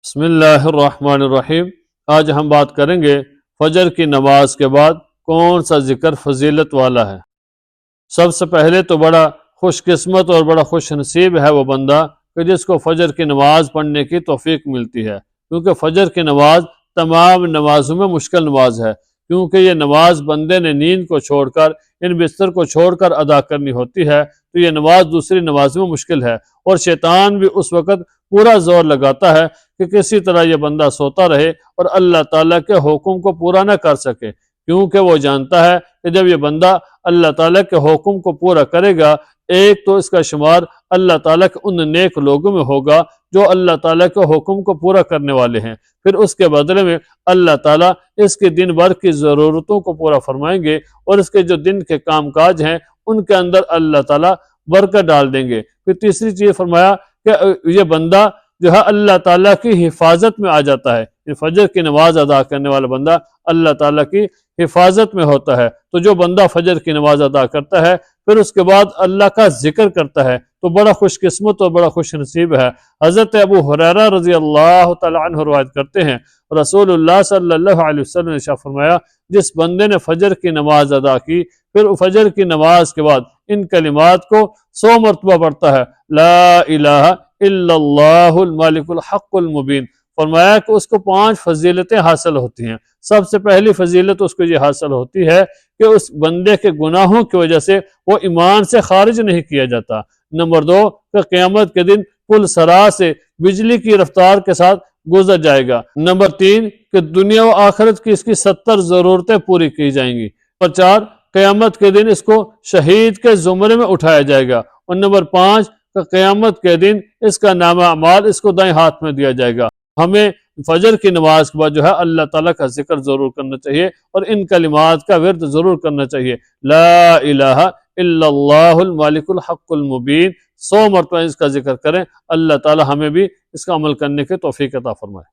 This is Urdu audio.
بسم اللہ الرحمن الرحیم۔ آج ہم بات کریں گے فجر کی نماز کے بعد کون سا ذکر فضیلت والا ہے۔ سب سے پہلے تو بڑا خوش قسمت اور بڑا خوش نصیب ہے وہ بندہ کہ جس کو فجر کی نماز پڑھنے کی توفیق ملتی ہے، کیونکہ فجر کی نماز تمام نمازوں میں مشکل نماز ہے، کیونکہ یہ نماز بندے نے نیند کو چھوڑ کر، ان بستر کو چھوڑ کر ادا کرنی ہوتی ہے، تو یہ نماز دوسری نمازوں میں مشکل ہے، اور شیطان بھی اس وقت پورا زور لگاتا ہے کہ کسی طرح یہ بندہ سوتا رہے اور اللہ تعالیٰ کے حکم کو پورا نہ کر سکے، کیونکہ وہ جانتا ہے کہ جب یہ بندہ اللہ تعالیٰ کے حکم کو پورا کرے گا، ایک تو اس کا شمار اللہ تعالیٰ کے ان نیک لوگوں میں ہوگا جو اللہ تعالیٰ کے حکم کو پورا کرنے والے ہیں، پھر اس کے بدلے میں اللہ تعالیٰ اس کے دن بھر کی ضرورتوں کو پورا فرمائیں گے، اور اس کے جو دن کے کام کاج ہیں ان کے اندر اللہ تعالیٰ برکت ڈال دیں گے۔ پھر تیسری چیز فرمایا کہ یہ بندہ جو ہے اللہ تعالیٰ کی حفاظت میں آ جاتا ہے، فجر کی نماز ادا کرنے والا بندہ اللہ تعالیٰ کی حفاظت میں ہوتا ہے۔ تو جو بندہ فجر کی نماز ادا کرتا ہے پھر اس کے بعد اللہ کا ذکر کرتا ہے تو بڑا خوش قسمت اور بڑا خوش نصیب ہے۔ حضرت ابو ہریرہ رضی اللہ تعالیٰ عنہ روایت کرتے ہیں، رسول اللہ صلی اللہ علیہ وسلم نے ارشاد فرمایا، جس بندے نے فجر کی نماز ادا کی پھر فجر کی نماز کے بعد ان کلمات کو 100 مرتبہ پڑھتا ہے، لا الہ الا اللہ الملک الحق المبین، فرمایا کہ اس کو 5 فضیلتیں حاصل ہوتی ہیں۔ سب سے پہلی فضیلت اس کو یہ حاصل ہوتی ہے کہ اس بندے کے گناہوں کی وجہ سے وہ ایمان سے خارج نہیں کیا جاتا۔ نمبر 2 کہ قیامت کے دن پل صراع سے بجلی کی رفتار کے ساتھ گزر جائے گا۔ نمبر 3 کہ دنیا و آخرت کی اس کی 70 ضرورتیں پوری کی جائیں گی۔ نمبر 4 قیامت کے دن اس کو شہید کے زمرے میں اٹھایا جائے گا۔ اور نمبر 5 کہ قیامت کے دن اس کا نامہ اعمال اس کو دائیں ہاتھ میں دیا جائے گا۔ ہمیں فجر کی نماز کے بعد جو ہے اللہ تعالیٰ کا ذکر ضرور کرنا چاہیے اور ان کلمات کا ورد ضرور کرنا چاہیے، لا الہ الا اللہ الملک الحق المبین، 100 مرتبہ اس کا ذکر کریں۔ اللہ تعالیٰ ہمیں بھی اس کا عمل کرنے کی توفیق عطا فرمائے۔